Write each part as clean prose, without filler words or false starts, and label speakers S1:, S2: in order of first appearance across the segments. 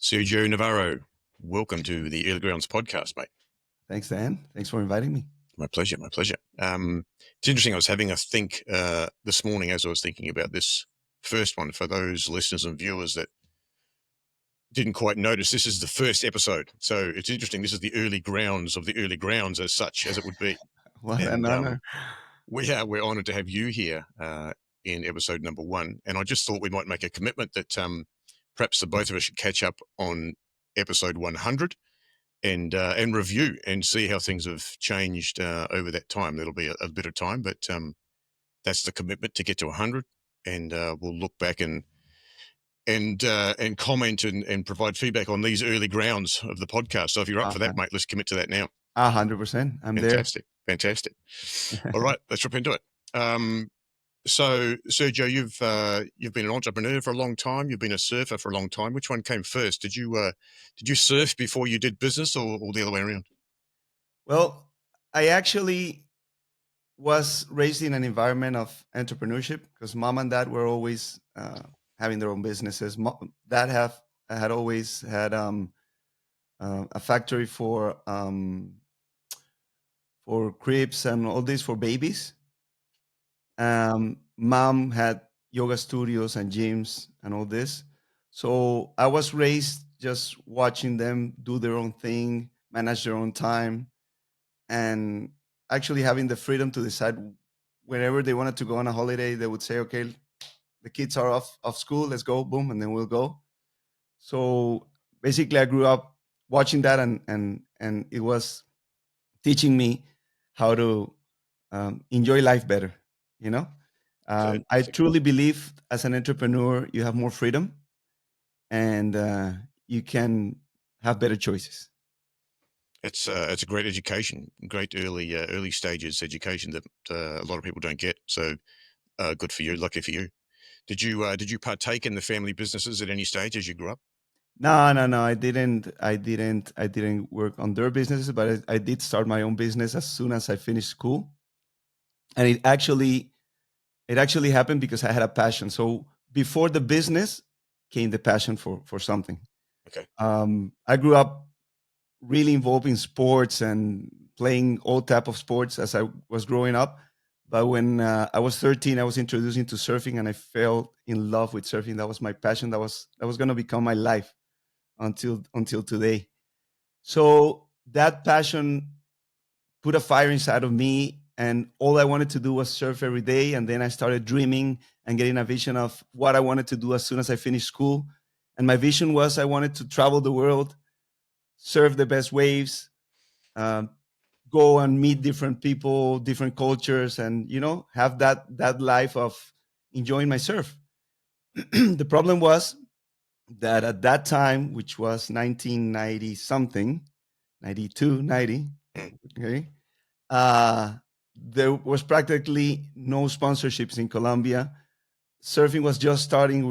S1: Sergio Navarro, welcome to the Early Grounds podcast, mate.
S2: Thanks, Dan. Thanks for inviting me.
S1: My pleasure, my pleasure. It's interesting. I was having a think this morning as I was thinking about this first one. For those listeners and viewers that didn't quite notice, this is the first episode. So it's interesting. This is the early grounds of the early grounds as such as it would be.
S2: What an
S1: And
S2: honor.
S1: we're honoured to have you here in episode number 1. And I just thought we might make a commitment that perhaps the both of us should catch up on episode 100 and review and see how things have changed over that time. That'll be a bit of time, but that's the commitment, to get to 100, and we'll look back and comment and provide feedback on these early grounds of the podcast. So if you're up for that, mate, let's commit to that now.
S2: 100%. I'm
S1: Fantastic. All right, let's jump into it. So, Sergio, you've been an entrepreneur for a long time. You've been a surfer for a long time. Which one came first? Did you surf before you did business, or the other way around?
S2: Well, I actually was raised in an environment of entrepreneurship because mom and dad were always having their own businesses. Dad had always had a factory for cribs and all this for babies. Mom had yoga studios and gyms and all this. So I was raised just watching them do their own thing, manage their own time, and actually having the freedom to decide whenever they wanted to go on a holiday. They would say, okay, the kids are off school, let's go, boom, and then we'll go. So basically I grew up watching that, and it was teaching me how to enjoy life better. I truly believe as an entrepreneur, you have more freedom and you can have better choices.
S1: It's a great education, great early stages education that a lot of people don't get. So good for you, lucky for you. Did you partake in the family businesses at any stage as you grew up?
S2: No. I didn't work on their businesses, but I did start my own business as soon as I finished school, and it actually happened because I had a passion. So before the business came the passion for something.
S1: Okay.
S2: I grew up really involved in sports and playing all type of sports as I was growing up. But when I was 13, I was introduced into surfing, and I fell in love with surfing. That was my passion. That was going to become my life until today. So that passion put a fire inside of me, and all I wanted to do was surf every day. And then I started dreaming and getting a vision of what I wanted to do as soon as I finished school. And my vision was I wanted to travel the world, surf the best waves, go and meet different people, different cultures, and have that life of enjoying my surf. The problem was that at that time, which was 1990 something, 92, 90, okay, there was practically no sponsorships in Colombia. Surfing was just starting.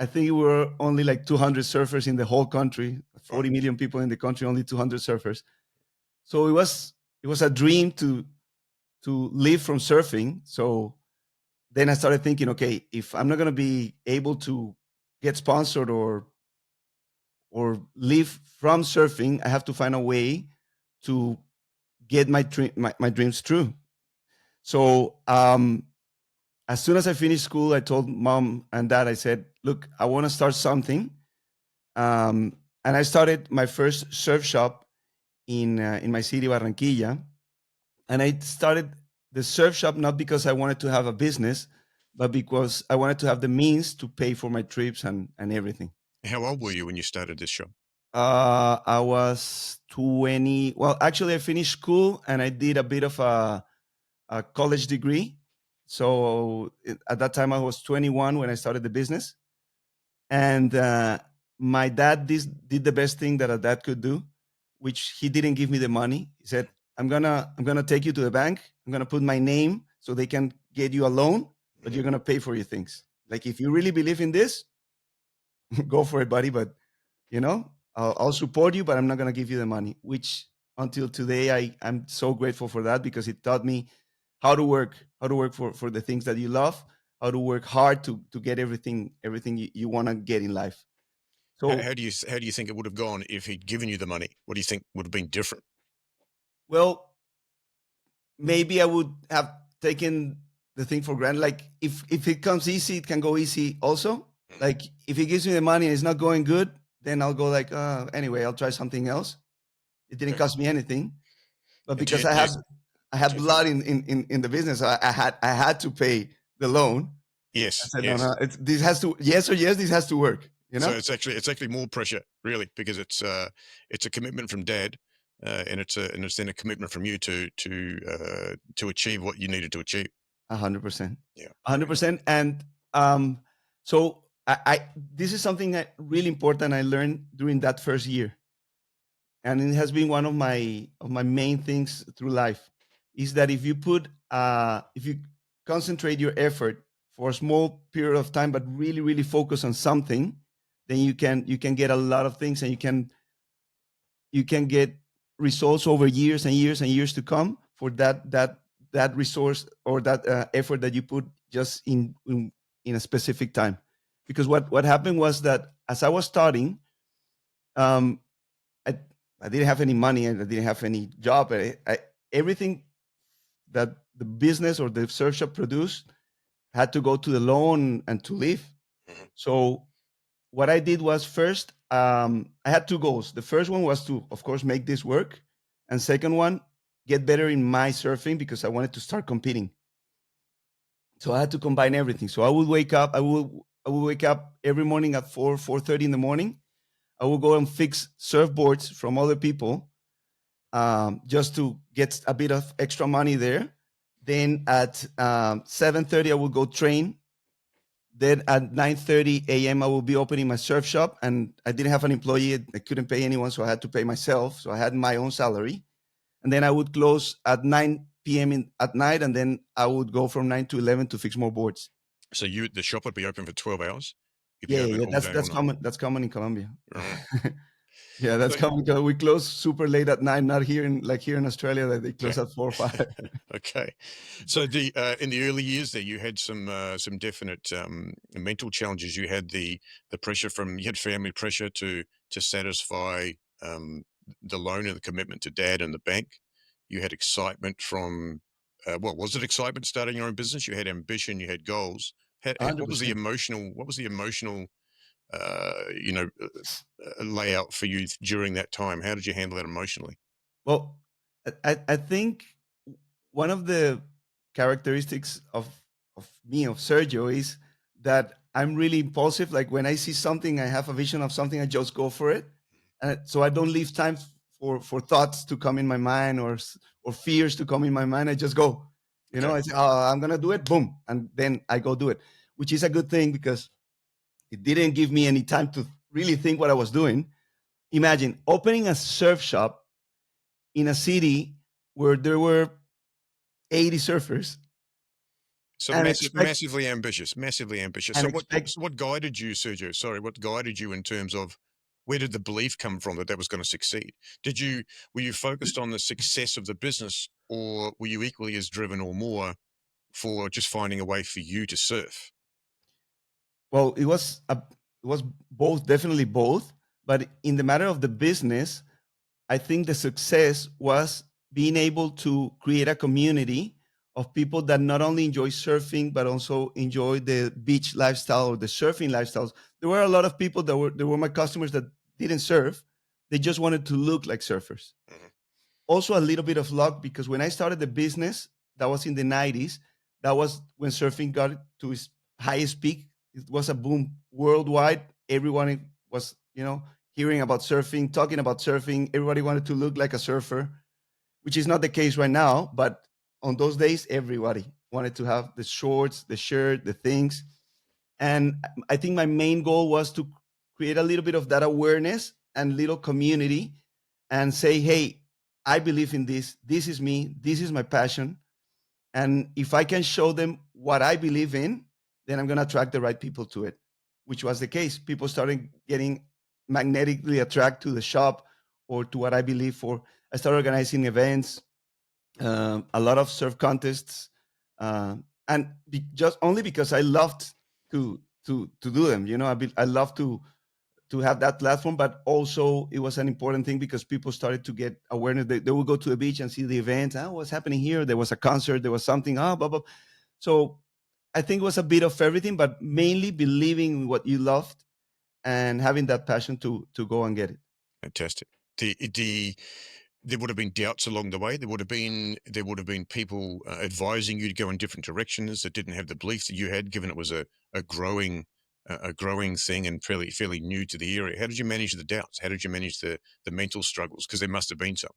S2: I think we were only like 200 surfers in the whole country, 40 million people in the country, only 200 surfers. So it was a dream to live from surfing. So then I started thinking, okay, if I'm not going to be able to get sponsored or live from surfing, I have to find a way to get my dreams true. So as soon as I finished school, I told mom and dad, I said, look, I want to start something. And I started my first surf shop in my city, Barranquilla. And I started the surf shop not because I wanted to have a business, but because I wanted to have the means to pay for my trips and everything.
S1: How old were you when you started this shop?
S2: I was 20. Well, actually, I finished school and I did a bit of a college degree. So at that time, I was 21 when I started the business. And my dad did the best thing that a dad could do, which he didn't give me the money. He said, I'm gonna take you to the bank. I'm gonna put my name so they can get you a loan, but you're gonna pay for your things. Like, if you really believe in this, go for it, buddy. But I'll support you, but I'm not gonna give you the money. Which until today, I'm so grateful for that, because it taught me how to work for the things that you love, how to work hard to get everything you want to get in life. So,
S1: How do you think it would have gone if he'd given you the money? What do you think would have been different?
S2: well, maybe I would have taken the thing for granted. Like if it comes easy, it can go easy also.
S1: Mhm.
S2: Like if he gives me the money and it's not going good, then I'll go like, anyway, I'll try something else. It didn't
S1: Okay.
S2: cost me anything, but
S1: And
S2: because
S1: do you,
S2: I had
S1: so
S2: blood in the business, I had to pay the loan. I
S1: yes,
S2: said, no,
S1: yes.
S2: no, this has to, yes or yes, this has to work. You
S1: So
S2: know,
S1: it's actually more pressure, really, because it's a commitment from dad, and it's then a commitment from you to achieve what you needed to achieve.
S2: 100%,
S1: Yeah.
S2: a hundred
S1: Okay.
S2: percent. And so I this is something that really important I learned during that first year, and it has been one of my main things through life, is that if you concentrate your effort for a small period of time, but really focus on something, then you can get a lot of things, and you can get results over years and years and years to come for that resource or that effort that you put just in a specific time. Because what happened was that as I was starting, um, I, I didn't have any money and I didn't have any job. Everything that the business or the surf shop produced had to go to the loan and to live.
S1: Mhm.
S2: So what I did was first, I had two goals. The first one was to, of course, make this work, and second one, get better in my surfing because I wanted to start competing. So I had to combine everything. So I would wake up every morning at 4:30 in the morning. I would go and fix surfboards from other people, just to get a bit of extra money there. Then at 7:30, I would go train. Then at 9:30 a.m., I will be opening my surf shop, and I didn't have an employee. I couldn't pay anyone, so I had to pay myself. So I had my own salary, and then I would close at 9 p.m. At night, and then I would go from 9 to 11 to fix more boards.
S1: So the shop would be open for 12 hours. You'd be
S2: Yeah,
S1: open
S2: yeah,
S1: all day, all
S2: that's
S1: night.
S2: common. That's common in Colombia.
S1: Right.
S2: Yeah, that's
S1: So
S2: common. We close super late at night. Not here in like here in Australia that they close
S1: okay.
S2: at 4 or 5.
S1: Okay. So the in the early years there, you had some definite mental challenges. You had the pressure from you had family pressure to satisfy the loan and the commitment to dad and the bank. You had excitement from what was it? Excitement starting your own business. You had ambition. You had goals. What was the
S2: 100%.
S1: emotional? What was the emotional? You know, layout for you during that time. How did you handle that emotionally?
S2: Well, I think one of the characteristics of me, of Sergio, is that I'm really impulsive. Like when I see something, I have a vision of something, I just go for it, and so I don't leave time for thoughts to come in my mind, or fears to come in my mind. I just go. You know,
S1: Okay.
S2: I say, "Oh, I'm gonna do it," boom, and then I go do it, which is a good thing because it didn't give me any time to really think what I was doing. Imagine opening a surf shop in a city where there were 80 surfers,
S1: So
S2: and expect
S1: massively ambitious.
S2: and expect
S1: So what guided you, Sergio? Sorry, what guided you in terms of where did the belief come from that that was going to succeed? Were you focused on the success of the business, or were you equally as driven or more for just finding a way for you to surf?
S2: well, it was both, definitely both, but in the matter of the business, I think the success was being able to create a community of people that not only enjoy surfing but also enjoy the beach lifestyle or the surfing lifestyles. There were a lot of people that were my customers that didn't surf. They just wanted to look like surfers.
S1: Mhm.
S2: Also a little bit of luck because when I started the business, that was in the 90s. That was when surfing got to its highest peak. It was a boom worldwide. Everyone was, hearing about surfing, talking about surfing. Everybody wanted to look like a surfer, which is not the case right now. But on those days, everybody wanted to have the shorts, the shirt, the things. And I think my main goal was to create a little bit of that awareness and little community and say, hey, I believe in this. This is me. This is my passion. And if I can show them what I believe in, then I'm going to attract the right people to it, which was the case. People started getting magnetically attracted to the shop or to what I believe for. I started organizing events, a lot of surf contests, and just only because I loved to do them. I love to. to have that platform, but also it was an important thing because people started to get awareness. They would go to the beach and see the events. Oh, what's happening here? There was a concert. There was something. Oh, blah, blah. So I think it was a bit of everything, but mainly believing in what you loved and having that passion to go and get it.
S1: Fantastic. There would have been doubts along the way. There would have been people advising you to go in different directions that didn't have the belief that you had, given it was a growing a growing thing and fairly new to the area. How did you manage the doubts? How did you manage the mental struggles? Because there must have been some.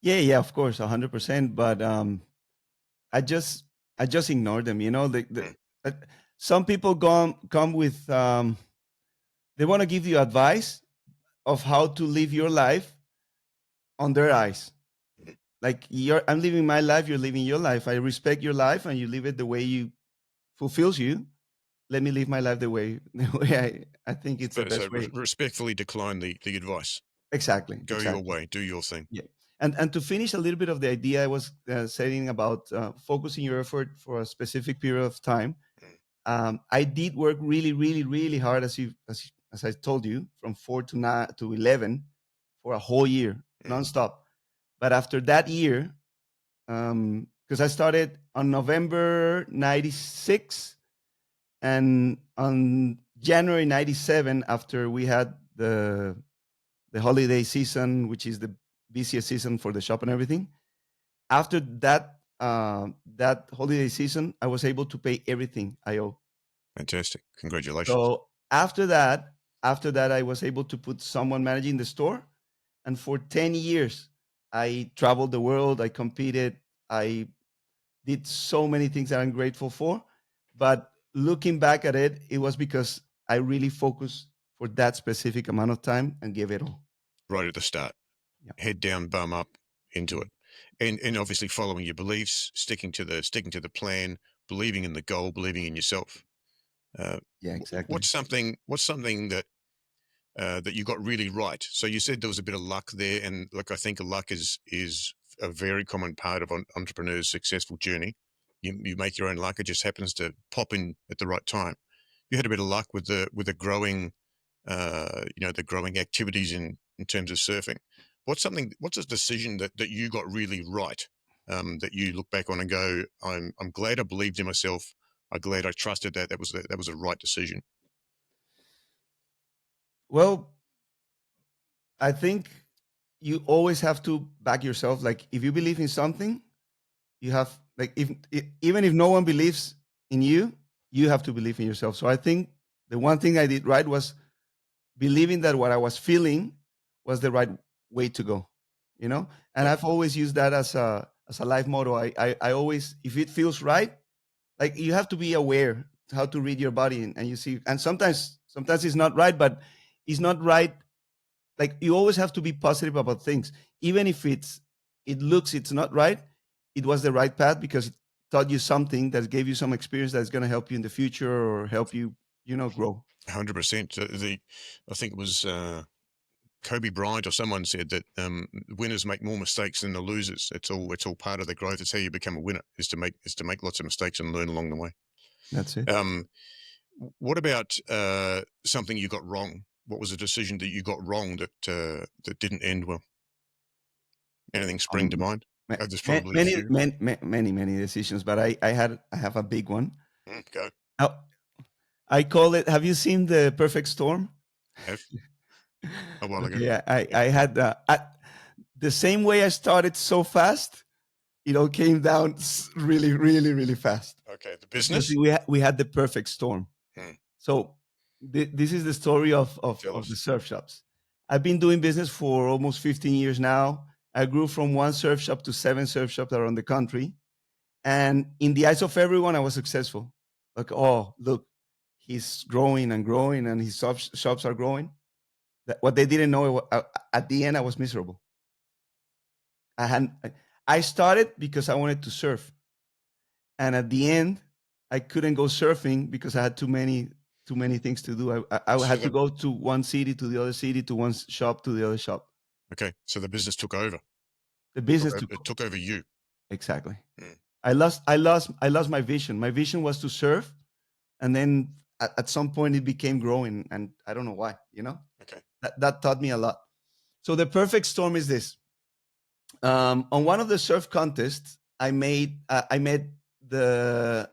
S2: Yeah, yeah, of course, 100%. But I just I just ignore them.
S1: Mm.
S2: Uh, some people come with they want to give you advice of how to live your life on their eyes. Like I'm living my life, you're living your life. I respect your life, and you live it the way you fulfills you. Let me live my life the way the way I think it's the
S1: So
S2: best way.
S1: respectfully decline the advice.
S2: Exactly,
S1: Go your
S2: exactly.
S1: way. Do your thing.
S2: Yeah. And to finish a little bit of the idea I was saying about focusing your effort for a specific period of time,
S1: Mm.
S2: I did work really, really, really hard, as I told you, from 4 to 11 for a whole year,
S1: Mm.
S2: nonstop. But after that year, because I started on November '96, and on January '97, after we had the holiday season, which is the busiest season for the shop and everything. After that holiday season, I was able to pay everything I owe.
S1: Fantastic. Congratulations.
S2: So after that, I was able to put someone managing the store, and for 10 years, I traveled the world. I competed. I did so many things that I'm grateful for. But looking back at it, it was because I really focused for that specific amount of time and gave it all.
S1: Right at the start.
S2: Yeah,
S1: Head down, bum up, into it, and obviously following your beliefs, sticking to the plan, believing in the goal, believing in yourself. Uh,
S2: yeah, exactly.
S1: what's something that you got really right? So you said there was a bit of luck there, and look, I think luck is a very common part of an entrepreneur's successful journey. You make your own luck; it just happens to pop in at the right time. You had a bit of luck with the growing, the growing activities in terms of surfing. What's a decision that you got really right, that you look back on and go, I'm glad I believed in myself. I'm glad I trusted that was a right decision.
S2: Well, I think you always have to back yourself. Like if you believe in something, you have like even if no one believes in you, you have to believe in yourself. So I think the one thing I did right was believing that what I was feeling was the right way to go. And
S1: Yep.
S2: I've always used that as a life motto. I always, if it feels right, like you have to be aware how to read your body, and you see, and sometimes it's not right, but it's not right. Like you always have to be positive about things, even if it looks it's not right. It was the right path because it taught you something that gave you some experience that's going to help you in the future or help you grow.
S1: 100%. I think it was Kobe Bryant or someone said that winners make more mistakes than the losers. It's all part of the growth. It's how you become a winner is to make lots of mistakes and learn along the way.
S2: That's it.
S1: Um, what about something you got wrong? What was a decision that you got wrong that didn't end well? Anything spring to
S2: um,
S1: mind?
S2: ma-
S1: Oh, there's probably a
S2: many
S1: few.
S2: many many decisions, but I have a big one.
S1: Go.
S2: Now, I call it, have you seen The Perfect Storm?
S1: Have a while ago.
S2: Okay, I
S1: Yeah.
S2: I had the same way I started so fast, it all came down really, really, really fast
S1: Okay. The
S2: because
S1: business.
S2: we had the perfect storm.
S1: Hmm.
S2: So this is the story
S1: Tell
S2: of the
S1: us.
S2: surf shops. I've been doing business for almost 15 years now. I grew from one surf shop to seven surf shops around the country. And in the eyes of everyone, I was successful. Like, oh, look, he's growing and growing, and his shops are growing. What they didn't know, at the end, I was miserable. I had I started because I wanted to surf, and at the end, I couldn't go surfing because I had too many things to do. I
S1: So
S2: had to
S1: the
S2: go to one city to the other city, to one shop to the other shop.
S1: okay. So the business took over.
S2: The
S1: It took
S2: business
S1: over,
S2: took
S1: it took over you.
S2: exactly.
S1: Hmm.
S2: I lost my vision. My vision was to surf, and then at some point it became growing, and I don't know why.
S1: Okay.
S2: That taught me a lot. So the perfect storm is this. On one of the surf contests, I met the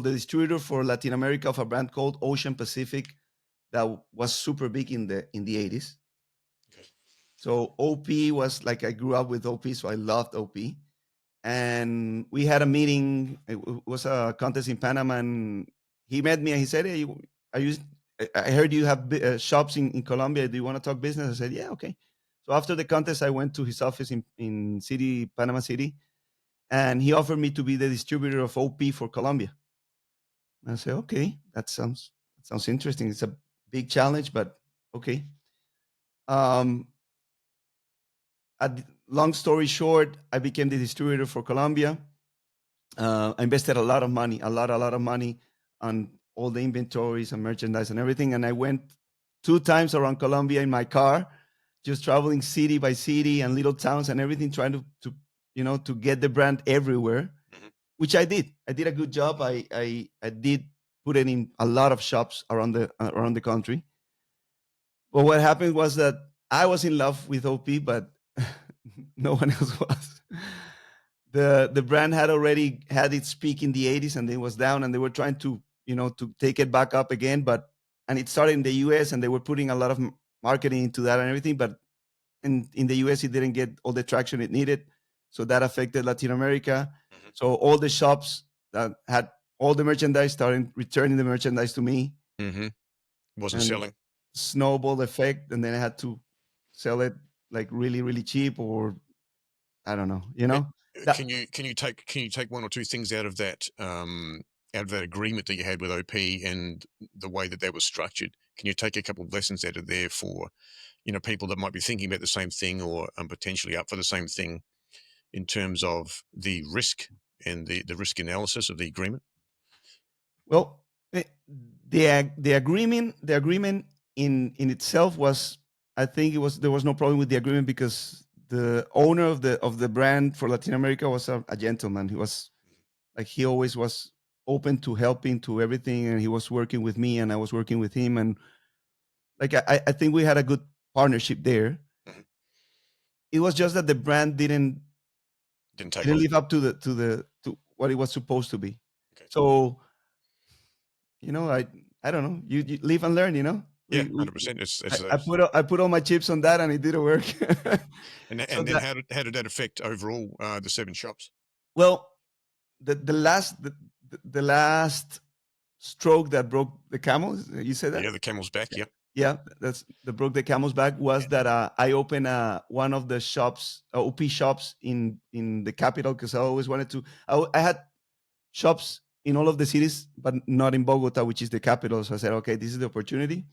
S2: distributor for Latin America of a brand called Ocean Pacific that was super big in the 80s.
S1: Okay.
S2: So OP was like, I grew up with OP, so I loved OP. And we had a meeting. It was a contest in Panama, and he met me and he said, "Hey, are you? I heard you have shops in Colombia. Do you want to talk business?" I said, "Yeah, okay." So after the contest, I went to his office in Panama City, and he offered me to be the distributor of OP for Colombia. And I said, "Okay, that sounds interesting. It's a big challenge, but okay." Um, Long story short, I became the distributor for Colombia. I invested a lot of money on all the inventories and merchandise and everything. And I went 2 times around Colombia in my car, just traveling city by city and little towns and everything, trying to get the brand everywhere,
S1: Hmm.
S2: which I did. I did a good job. I did put it in a lot of shops around the country. But what happened was that I was in love with OP, but no one else was. The brand had already had its peak in the 80s, and it was down, and they were trying to take it back up again. And it started in the US, and they were putting a lot of marketing into that and everything, but in the US it didn't get all the traction it needed. So that affected Latin America.
S1: Hmm.
S2: So all the shops that had all the merchandise started returning the merchandise to me,
S1: Hmm. Wasn't
S2: and
S1: selling.
S2: snowball effect. And then I had to sell it like really, really cheap, or I don't know,
S1: Uh,
S2: that.
S1: can you take one or two things out of that agreement that you had with OP and the way that that was structured? Can you take a couple of lessons out of there for people that might be thinking about the same thing or potentially up for the same thing in terms of the risk and the risk analysis of the agreement?
S2: Well, the agreement in itself was, I think, there was no problem with the agreement, because the owner of the brand for Latin America was a gentleman. He was like, he always was open to helping to everything, and he was working with me and I was working with him, and like I think we had a good partnership there.
S1: Mhm.
S2: It was just that the brand
S1: Didn't take
S2: didn't
S1: off.
S2: live up to what it was supposed to be.
S1: Okay.
S2: So I don't know. You live and learn.
S1: Yeah,
S2: We
S1: 100%.
S2: I,
S1: It's
S2: I
S1: those.
S2: put I put all my chips on that, and it didn't work.
S1: And
S2: So
S1: and then
S2: that,
S1: how did that affect overall the 7 shops?
S2: well, the last stroke that broke the camel. You said that?
S1: Yeah, the camel's back. Yeah.
S2: Yeah, that's that broke the camel's back. Was that I opened one of the shops, OP shops in the capital, because I always wanted to. I had shops in all of the cities, but not in Bogota, which is the capital. So I said, okay, this is the opportunity.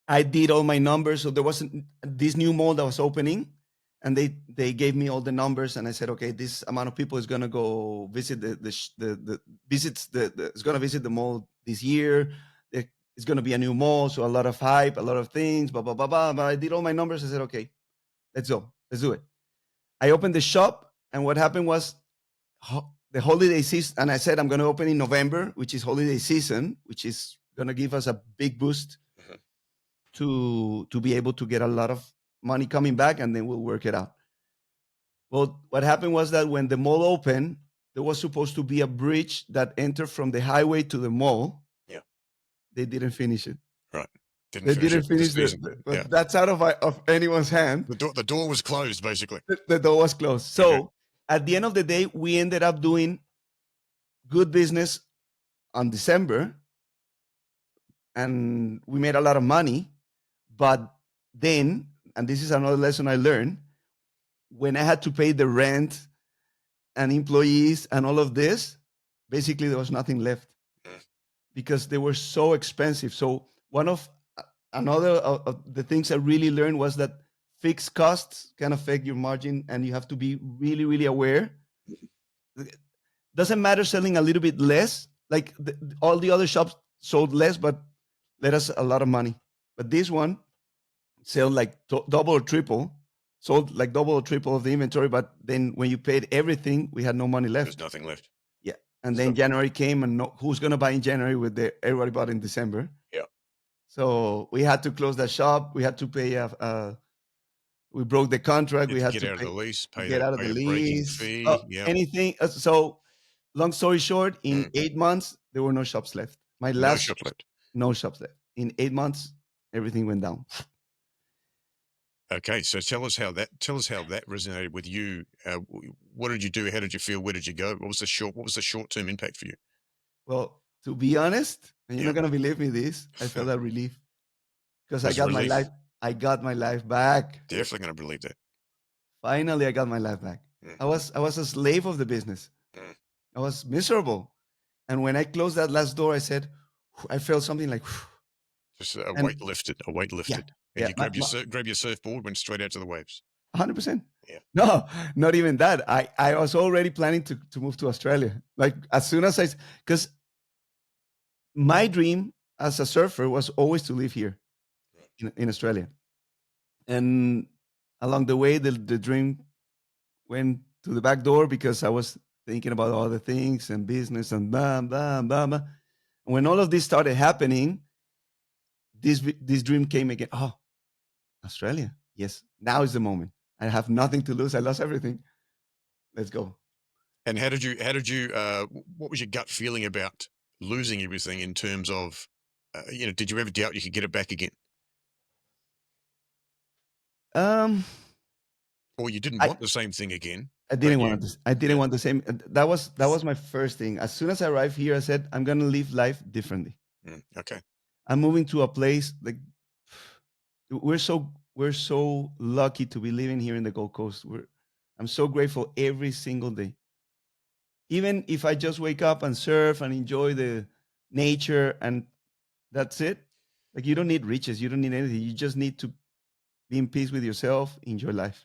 S2: I did all my numbers. So there wasn't this new mall that was opening, and they gave me all the numbers, and I said, okay, this amount of people is gonna go visit the visits is gonna visit the mall this year. It's gonna be a new mall, so a lot of hype, a lot of things, blah blah blah blah. But I did all my numbers. I said, okay, let's go, let's do it. I opened the shop, and what happened was the holiday season, and I said I'm gonna open in November, which is holiday season, which is gonna give us a big boost
S1: Mhm.
S2: to be able to get a lot of money coming back, and then we'll work it out. Well, what happened was that when the mall opened, there was supposed to be a bridge that entered from the highway to the mall.
S1: Yeah.
S2: They didn't finish it.
S1: Right. Didn't
S2: They
S1: finish
S2: didn't
S1: it for
S2: finish
S1: this reason. Yeah.
S2: but that's out of anyone's hand.
S1: The door was closed basically.
S2: The door was closed.
S1: Okay.
S2: So at the end of the day, we ended up doing good business on December, and we made a lot of money. But then, and this is another lesson I learned, when I had to pay the rent and employees and all of this, basically there was nothing left,
S1: Mm.
S2: because they were so expensive. So one of another of the things I really learned was that fixed costs can affect your margin, and you have to be really, really aware. Doesn't matter selling a little bit less. Like all the other shops sold less, but let us a lot of money. But this one sold like double or triple, sold like double or triple of the inventory. But then when you paid everything, we had no money
S1: There's
S2: left.
S1: nothing left.
S2: Yeah. and
S1: So
S2: then January came, and no, who's gonna buy in January with the everybody bought in December?
S1: yeah,
S2: So we had to close that shop. We had to pay we broke the contract.
S1: you have
S2: We
S1: to
S2: had
S1: get
S2: to
S1: out of
S2: pay
S1: the lease,
S2: get out of
S1: pay
S2: the
S1: a breaking
S2: lease.
S1: fee. Yeah,
S2: Anything. So long story short, in
S1: mm,
S2: 8 months there were no shops left. My
S1: no
S2: last
S1: shop left.
S2: no shops left. In 8 months, everything went down.
S1: Okay, so tell us how that resonated with you. What did you do? How did you feel? Where did you go? What was the short term impact for you?
S2: Well, to be honest, and you're
S1: Yeah,
S2: not gonna believe me, this I felt that relief because I
S1: was a
S2: got my
S1: relief.
S2: life. I got my life back.
S1: Definitely going to believe that.
S2: Finally, I got my life back.
S1: Mm,
S2: I was a slave of the business.
S1: mm.
S2: I was miserable. And when I closed that last door, I said, I felt something like,
S1: Just a
S2: and
S1: weight lifted, a weight
S2: yeah,
S1: lifted, and
S2: yeah,
S1: you grab your surfboard, went straight out to the waves.
S2: 100%.
S1: Yeah,
S2: No, not even that. I was already planning to move to Australia. Like as soon as because my dream as a surfer was always to live here in Australia. And along the way, the dream went to the back door because I was thinking about other things and business and bam, bam, bam, bam. When all of this started happening, this dream came again. Oh, Australia. Yes, now is the moment. I have nothing to lose. I lost everything. Let's go.
S1: and what was your gut feeling about losing everything in terms of, did you ever doubt you could get it back again,
S2: Um,
S1: or you didn't
S2: I
S1: want the same thing again,
S2: I
S1: but
S2: didn't want this. I didn't
S1: yeah,
S2: want the same. That was my first thing. As soon as I arrived here, I said I'm gonna live life differently.
S1: okay.
S2: I'm moving to a place like we're so lucky to be living here in the Gold Coast. I'm so grateful every single day. Even if I just wake up and surf and enjoy the nature and that's it. Like you don't need riches, you don't need anything. You just need to be in peace with yourself, enjoy life.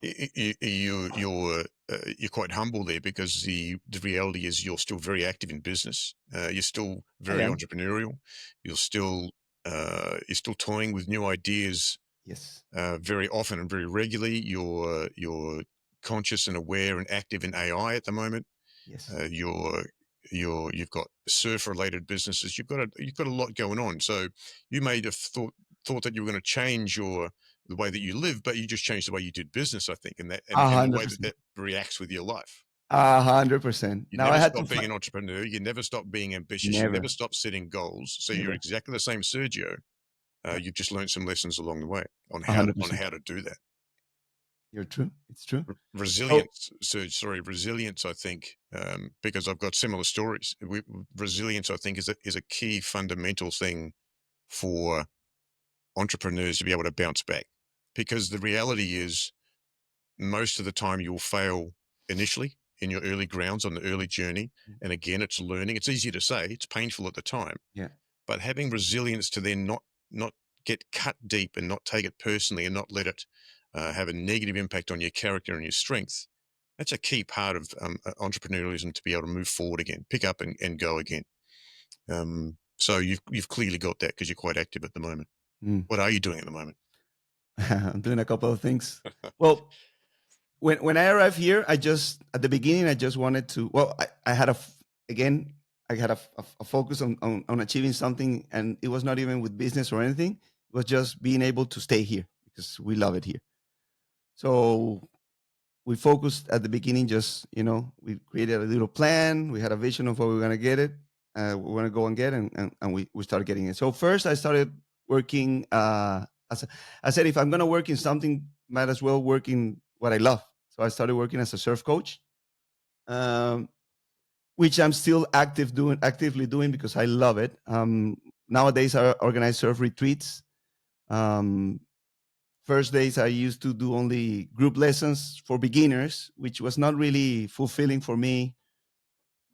S1: You're quite humble there because the reality is you're still very active in business. You're still
S2: I
S1: very
S2: am.
S1: entrepreneurial. You're still toying with new ideas
S2: Yes.
S1: very often and very regularly. You're conscious and aware and active in AI at the moment.
S2: Yes.
S1: Uh, you're you've got surf related businesses. You've got a lot going on. So you may have thought that you were going to change the way that you live, but you just changed the way you did business, I think,
S2: A
S1: and the
S2: hundred
S1: way that
S2: percent.
S1: that reacts with your life.
S2: 100%.
S1: You
S2: Now I
S1: never
S2: had to
S1: stop being an entrepreneur. You never stop being ambitious. You never
S2: never,
S1: stop setting goals. So you're
S2: never.
S1: exactly the same Sergio.
S2: Yeah.
S1: You've just learned some lessons along the way
S2: A hundred
S1: on
S2: percent.
S1: how to do that.
S2: You're true. It's true. So
S1: Resilience, Serge, sorry, resilience. I think because I've got similar stories. Resilience, I think, is a key fundamental thing for entrepreneurs to be able to bounce back. Because the reality is, most of the time you'll fail initially in your early grounds on the early journey. And again, it's learning. It's easy to say, it's painful at the time,
S2: yeah.
S1: but having resilience to then not get cut deep and not take it personally and not let it have a negative impact on your character and your strength. That's a key part of entrepreneurialism to be able to move forward again, pick up and go again. So you've clearly got that because you're quite active at the moment.
S2: Mm.
S1: What are you doing at the moment?
S2: I'm doing a couple of things. Well, when I arrived here, I just at the beginning I just wanted to. Well, I had again I had a focus on achieving something, and it was not even with business or anything. It was just being able to stay here because we love it here. So we focused at the beginning. Just we created a little plan. We had a vision of what we were gonna get it. We want to go and get, and we started getting it. So first, I started working. I said, if I'm gonna work in something, might as well work in what I love. So I started working as a surf coach, um, which I'm still actively doing because I love it. Nowadays, I organize surf retreats. Um, First days, I used to do only group lessons for beginners, which was not really fulfilling for me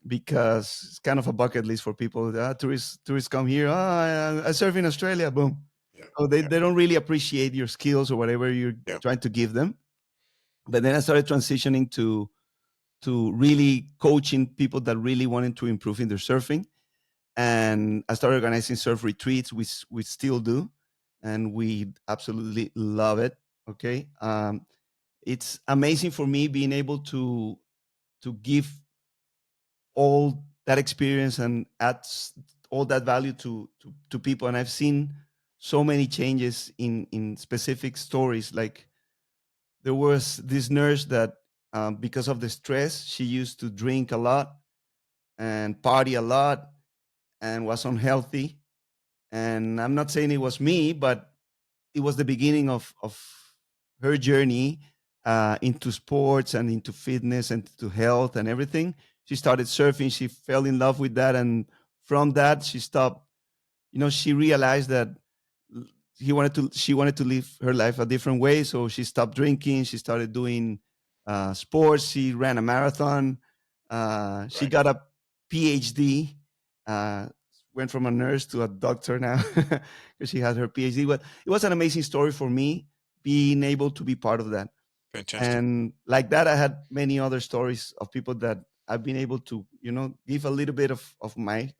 S2: because it's kind of a bucket list for people. Tourists come here. Oh, I surf in Australia. Boom.
S1: Yeah,
S2: So they,
S1: yeah,
S2: they don't really appreciate your skills or whatever you're
S1: yeah.
S2: trying to give them. But then I started transitioning to really coaching people that really wanted to improve in their surfing, and I started organizing surf retreats. We still do, and we absolutely love it. Okay, it's amazing for me being able to give all that experience and adds all that value to people. And I've seen so many changes in specific stories. Like there was this nurse that because of the stress, she used to drink a lot and party a lot and was unhealthy. And I'm not saying it was me, but it was the beginning of her journey into sports and into fitness and to health and everything. She started surfing. She fell in love with that, and from that, she stopped. She realized that she wanted to live her life a different way. So she stopped drinking. She started doing sports. She ran a marathon. She
S1: Right.
S2: got a PhD. Uh, Went from a nurse to a doctor now because she had her PhD. But it was an amazing story for me being able to be part of that.
S1: Fantastic.
S2: And like that, I had many other stories of people that I've been able to, give a little bit of my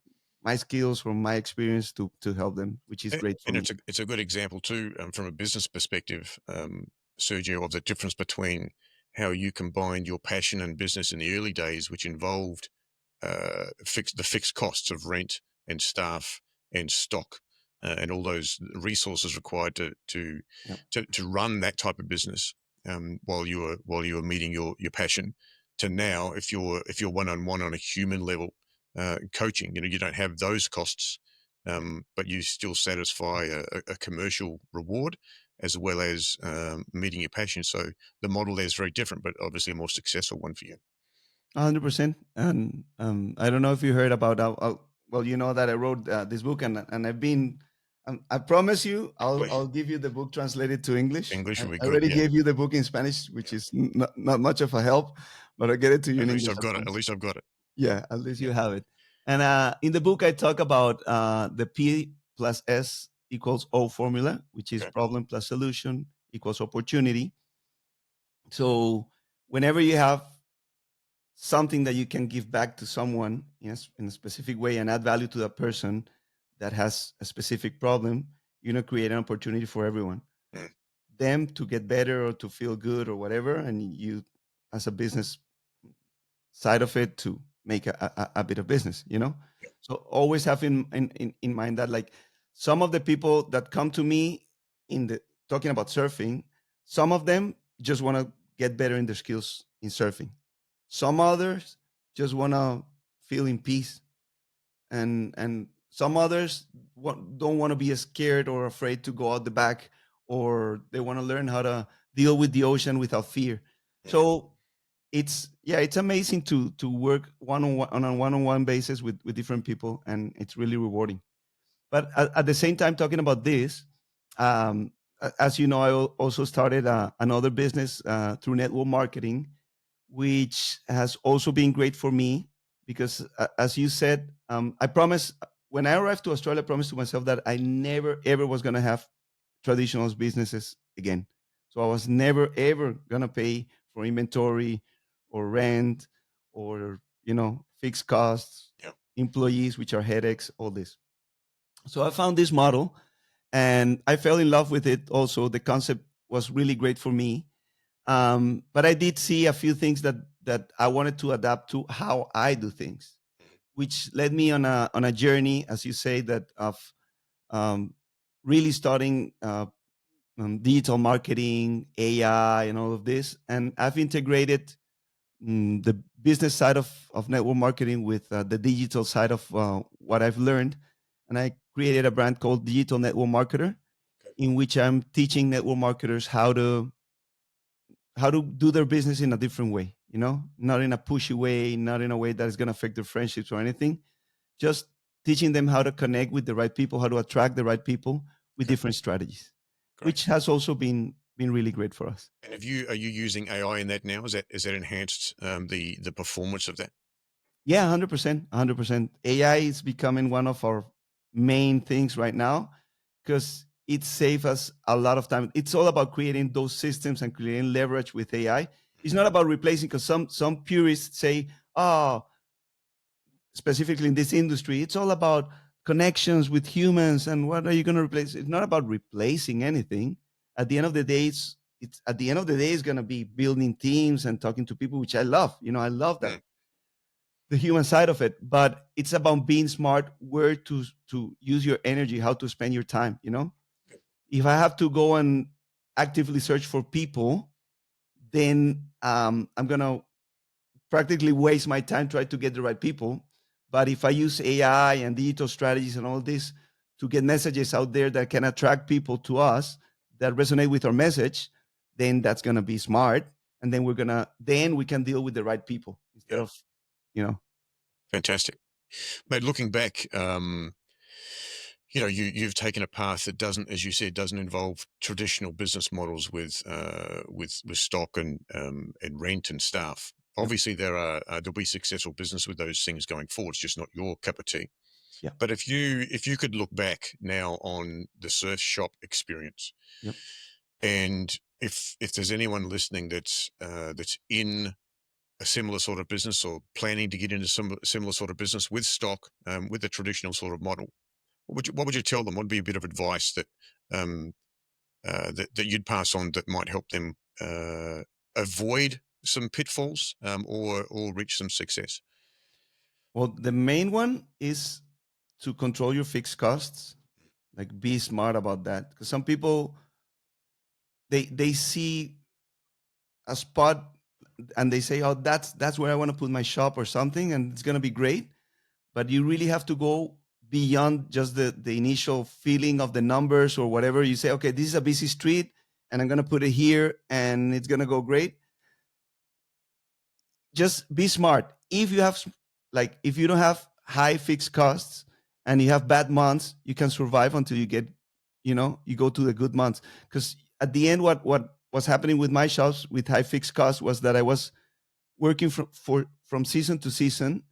S2: skills from my experience to help them, which is great for
S1: And
S2: me.
S1: it's a good example too, from a business perspective, Sergio, of the difference between how you combined your passion and business in the early days, which involved the fixed costs of rent and staff and stock, and all those resources required
S2: Yeah.
S1: to run that type of business, while you were meeting your passion. To now, if you're one on one on a human level, coaching, you don't have those costs, but you still satisfy a commercial reward as well as meeting your passion. So the model there is very different, but obviously a more successful one for you.
S2: 100%. And I don't know if you heard about well, you know that I wrote this book, and I've been. I promise you, I'll
S1: Please,
S2: give you the book translated to English.
S1: English
S2: I
S1: would be good.
S2: already
S1: Yeah,
S2: gave you the book in Spanish, which
S1: yeah.
S2: is not much of a help, but I'll get it to you
S1: At
S2: in
S1: least
S2: English
S1: I've
S2: as
S1: got it.
S2: well.
S1: At least I've got it.
S2: Yeah, at least
S1: Yeah.
S2: you have it. And in the book, I talk about the P plus S equals O formula, which is
S1: Okay.
S2: problem plus solution equals opportunity. So whenever you have something that you can give back to someone in a specific way and add value to that person that has a specific problem, create an opportunity for everyone,
S1: Mm,
S2: them to get better or to feel good or whatever, and you as a business side of it to make a bit of business.
S1: yeah.
S2: So always have in mind that, like, some of the people that come to me in the talking about surfing, some of them just want to get better in their skills in surfing. Some others just want to feel in peace, and some others don't want to be scared or afraid to go out the back, or they want to learn how to deal with the ocean without fear.
S1: Mm,
S2: So it's amazing to work one-on-one on a one-on-one basis with different people, and it's really rewarding. But at the same time, talking about this, as you know, I also started another business through network marketing, which has also been great for me because, as you said, I promised when I arrived to Australia, I promised to myself that I never ever was going to have traditional businesses again. So I was never ever going to pay for inventory or rent or fixed costs,
S1: yeah.
S2: employees, which are headaches, all this. So I found this model and I fell in love with it. Also, the concept was really great for me, but I did see a few things that I wanted to adapt to how I do things,
S1: Mhm.
S2: which led me on a journey, as you say, that of um, really starting digital marketing, AI, and all of this. And I've integrated the business side of network marketing with the digital side of what I've learned, and I created a brand called Digital Network Marketer,
S1: Okay.
S2: in which I'm teaching network marketers how to do their business in a different way, not in a pushy way, not in a way that is going to affect their friendships or anything, just teaching them how to connect with the right people, how to attract the right people with
S1: Okay.
S2: different strategies,
S1: Great.
S2: which has also been really great for us.
S1: And are you using AI in that now? Is that enhanced the performance of that?
S2: Yeah, 100%, 100%. AI is becoming one of our main things right now because it saves us a lot of time. It's all about creating those systems and creating leverage with AI. It's not about replacing, because some purists say, oh, specifically in this industry, it's all about connections with humans and what are you going to replace. It's not about replacing anything. At the end of the day, it's at the end of the day, it's going to be building teams and talking to people, which I love. I love that.
S1: Mm,
S2: the human side of it, but it's about being smart where to use your energy, how to spend your time, you know. If I have to go and actively search for people, then I'm gonna practically waste my time trying to get the right people. But if I use AI and digital strategies and all this to get messages out there that can attract people to us that resonate with our message, then that's gonna be smart. And then we can deal with the right people instead
S1: Yeah.
S2: of, you know.
S1: Fantastic. Mate, looking back, you've taken a path that doesn't, as you said, doesn't involve traditional business models with stock and rent and staff.
S2: Yep.
S1: Obviously, there'll be successful business with those things going forward. It's just not your cup of tea.
S2: Yeah.
S1: But if you could look back now on the surf shop experience,
S2: Yep.
S1: and if there's anyone listening that's in a similar sort of business or planning to get into some similar sort of business with stock, with the traditional sort of model, what would you tell them? What would be a bit of advice um, that you'd pass on that might help them avoid some pitfalls, or reach some success?
S2: Well, the main one is to control your fixed costs. Like, be smart about that, because some people, they see a spot and they say, "Oh, that's where I want to put my shop or something, and it's gonna be great." But you really have to go beyond just the initial feeling of the numbers or whatever. You say, "Okay, this is a busy street, and I'm gonna put it here, and it's gonna go great." Just be smart. If you have, like, if you don't have high fixed costs and you have bad months, you can survive until you get, you go to the good months. Because at the end, what was happening with my shops with high fixed costs was that I was working from season to season,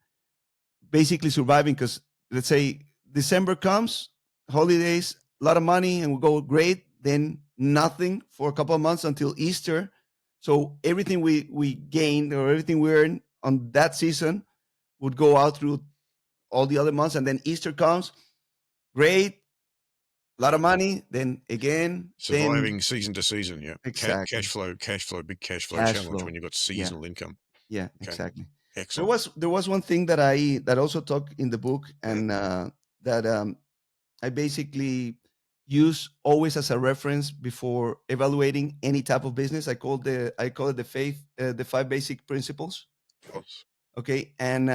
S2: basically surviving. Because let's say December comes, holidays, a lot of money, and we go great. Then nothing for a couple of months until Easter. So everything we gained or everything we earned on that season would go out through all the other months, and then Easter comes, great, a lot of money. Then again, then
S1: Surviving season to season, yeah.
S2: exactly
S1: Cash flow, big cash flow
S2: cash
S1: challenge when
S2: flow.
S1: you've got
S2: Yeah,
S1: seasonal income.
S2: yeah,
S1: Okay,
S2: exactly. There
S1: excellent.
S2: was there was one thing that also talk in the book,
S1: Mm,
S2: and that I basically use always as a reference before evaluating any type of business. I call it the five basic principles.
S1: of course.
S2: Okay, and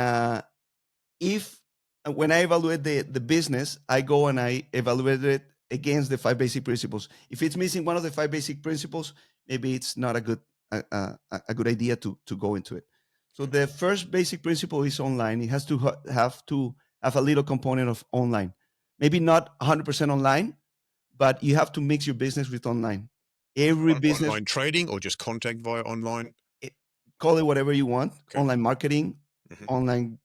S2: if when I evaluate the business, I go and I evaluate it against the five basic principles. If it's missing one of the five basic principles, maybe it's not a good idea to go into it. So
S1: Okay.
S2: the first basic principle is online. It has to have a little component of online. Maybe not 100% online, but you have to mix your business with online. Every business,
S1: Online trading or just contact via online?
S2: eh, call it whatever you want,
S1: Okay.
S2: online marketing,
S1: Hmm.
S2: online,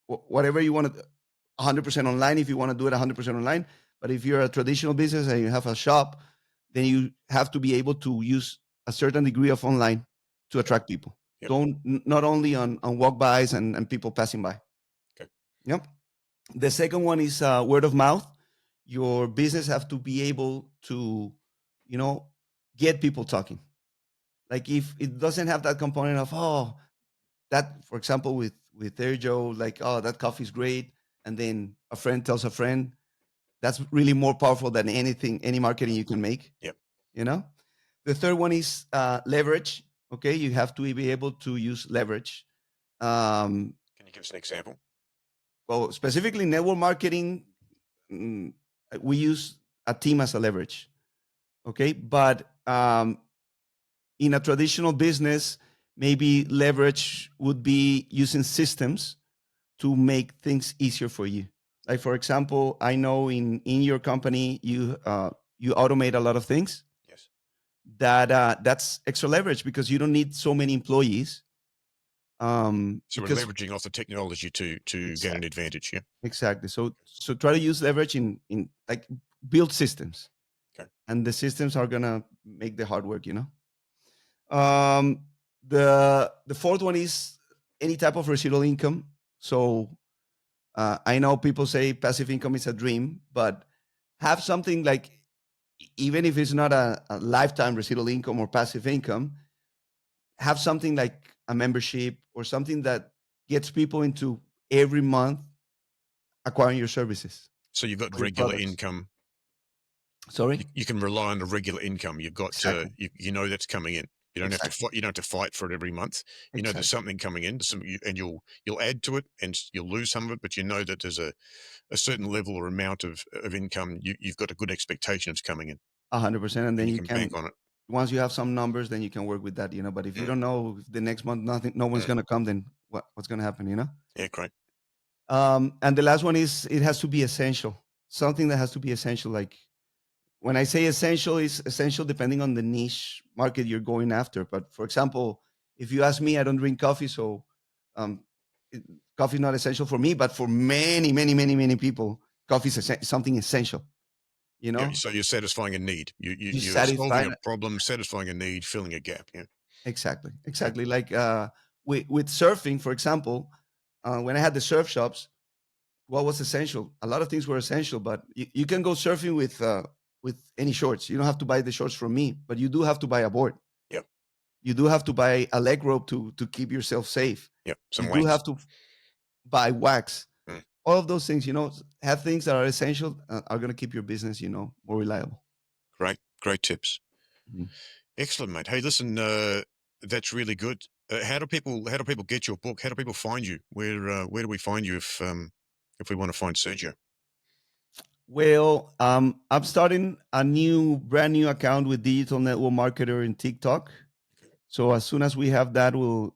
S2: whatever you want to, 100% online if you want to do it 100% online. But if you're a traditional business and you have a shop, then you have to be able to use a certain degree of online to
S1: Okay.
S2: attract people.
S1: Yep.
S2: Not only on walk-bys and people passing by.
S1: Okay.
S2: Yep. The second one is word of mouth. Your business have to be able to, you know, get people talking. Like, if it doesn't have that component of, oh, that, for example, with AIRJO, like, oh, that coffee is great, and then a friend tells a friend, that's really more powerful than any marketing you can make.
S1: Yep.
S2: You know. The third one is leverage. Okay, you have to be able to use leverage. Um,
S1: Can you give us an example?
S2: well, specifically network marketing, mm, we use a team as a leverage. Okay, but in a traditional business, maybe leverage would be using systems to make things easier for you. Like, for example, I know in your company you automate a lot of things.
S1: Yes.
S2: That's extra leverage because you don't need so many employees.
S1: So we're
S2: Because
S1: leveraging off the technology to gain an
S2: exactly,
S1: advantage. Yeah.
S2: exactly. So try to use leverage in like build systems,
S1: Okay.
S2: and the systems are gonna make the hard work. Um, the fourth one is any type of residual income. So I know people say passive income is a dream, but have something like, even if it's not a lifetime residual income or passive income, have something like a membership or something that gets people into every month acquiring your services
S1: So you've got
S2: or your
S1: regular
S2: products.
S1: income.
S2: Sorry?
S1: You can rely on a regular income. You've got
S2: Exactly.
S1: you know that's coming in. You don't have to
S2: Exactly.
S1: fight. You don't have to fight for it every month. You know there's
S2: Exactly.
S1: something coming in, and you'll add to it, and you'll lose some of it, but you know that there's a certain level or amount of income. You've got a good expectation it's coming in,
S2: 100%. And
S1: and
S2: then
S1: you
S2: you
S1: can
S2: can,
S1: bank on it.
S2: once you have some numbers, then you can work with that, but if you
S1: Mm,
S2: don't know if the next month, nothing, no one's
S1: mm.
S2: going to come, then what's going to happen?
S1: Yeah, great.
S2: And the last one is it has to be essential. Something that has to be essential. Like when I say essential, is essential depending on the niche market you're going after. But for example, if you ask me, I don't drink coffee, so um, it, coffee is not essential for me. But for many, many, many, many people, coffee is something essential. You
S1: Yeah,
S2: know,
S1: so you're satisfying a need.
S2: you
S1: You're solving
S2: satisfy.
S1: a problem, satisfying a need, filling a gap. Yeah.
S2: Exactly,
S1: Okay.
S2: exactly. Like with surfing, for example, when I had the surf shops, what was essential? A lot of things were essential, but you can go surfing with any shorts. You don't have to buy the shorts from me, but you do have to buy a board.
S1: Yep.
S2: You do have to buy a leg rope to keep yourself safe.
S1: Yep.
S2: You
S1: Some
S2: do
S1: wax.
S2: have to buy wax.
S1: Mm,
S2: All of those things, have things that are essential, are going to keep your business, more reliable.
S1: great. Great tips.
S2: Mhm.
S1: Excellent, mate. Hey, listen, that's really good. How do people get your book? How do people find you? Where do we find you if we want to find Sergio?
S2: Well, I'm starting a brand new account with Digital Network Marketer in TikTok. So as soon as we have that, we'll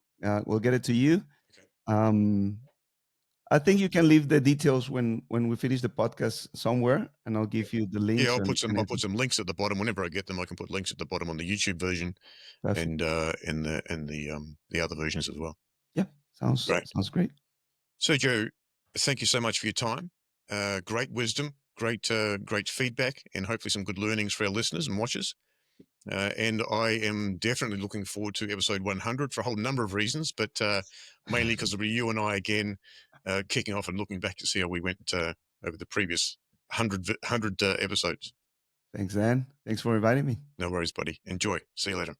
S2: get it to you.
S1: Okay.
S2: Um, I think you can leave the details when we finish the podcast somewhere, and I'll
S1: Yeah.
S2: give you the
S1: Yeah,
S2: links
S1: I'll
S2: and,
S1: put some
S2: and
S1: I'll put
S2: everything.
S1: some links at the bottom. Whenever I get them, I can put links at the bottom on the YouTube version
S2: Perfect.
S1: and the other versions as well.
S2: Yeah, sounds
S1: Great.
S2: sounds great.
S1: Sergio, thank you so much for your time. Great wisdom, great feedback, and hopefully some good learnings for our listeners and watchers. And I am definitely looking forward to episode 100 for a whole number of reasons, but mainly because it'll be you and I again kicking off and looking back to see how we went over the previous 100 episodes.
S2: Thanks, Dan. Thanks for inviting me.
S1: No worries, buddy. Enjoy. See you later.